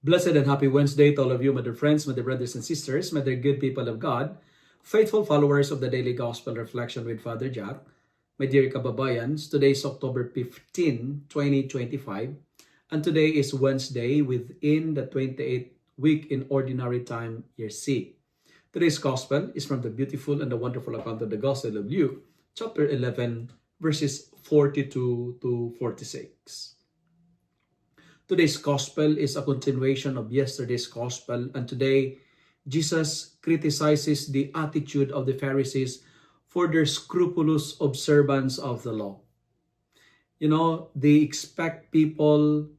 Blessed and happy Wednesday to all of you, my dear friends, my dear brothers and sisters, my dear good people of God, faithful followers of the Daily Gospel Reflection with Father Jack, my dear kababayans. Today is October 15, 2025, and today is Wednesday within the 28th week in Ordinary Time, Year C. Today's Gospel is from the beautiful and the wonderful account of the Gospel of Luke, chapter 11, verses 42 to 46. Today's gospel is a continuation of yesterday's gospel, and today Jesus criticizes the attitude of the Pharisees for their scrupulous observance of the law. They expect people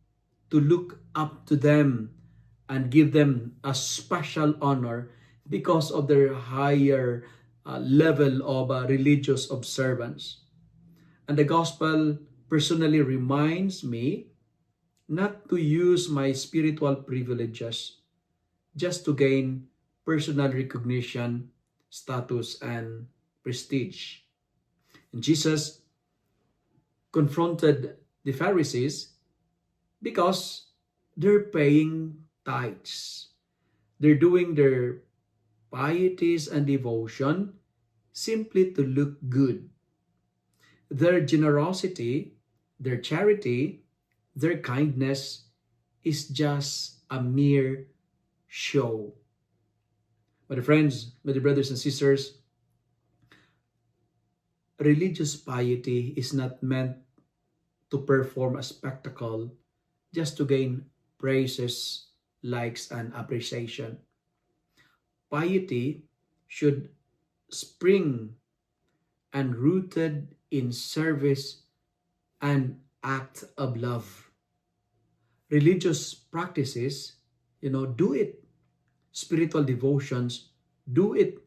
to look up to them and give them a special honor because of their higher level of religious observance. And the gospel personally reminds me not to use my spiritual privileges just to gain personal recognition, status, and prestige. And Jesus confronted the Pharisees because they're paying tithes. They're doing their pieties and devotion simply to look good. Their generosity, their charity, their kindness is just a mere show. My dear friends, my dear brothers and sisters, religious piety is not meant to perform a spectacle just to gain praises, likes, and appreciation. Piety should spring and rooted in service and act of love. Religious practices, do it. Spiritual devotions, do it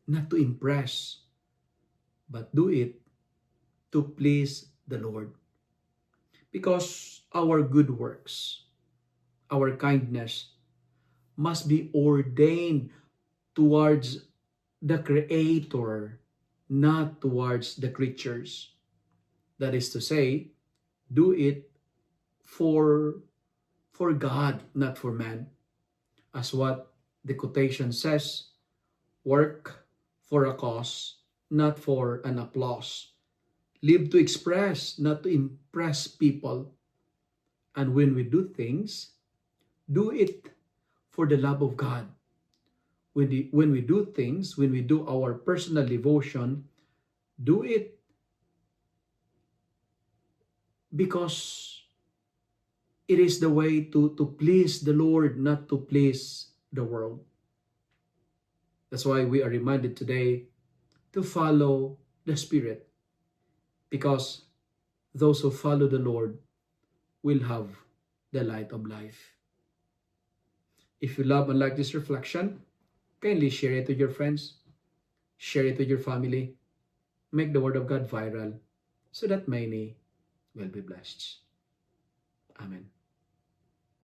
not to impress, but do it to please the Lord. Because our good works, our kindness, must be ordained towards the Creator, not towards the creatures. That is to say, do it for God, not for man. As what the quotation says, work for a cause, not for an applause. Live to express, not to impress people. And when we do things, do it for the love of God. When we do things, when we do our personal devotion, do it because it is the way to please the Lord, not to please the world. That's why we are reminded today to follow the Spirit, because those who follow the Lord will have the light of life. If you love and like this reflection, kindly share it with your friends, share it with your family, make the Word of God viral so that many will be blessed. Amen.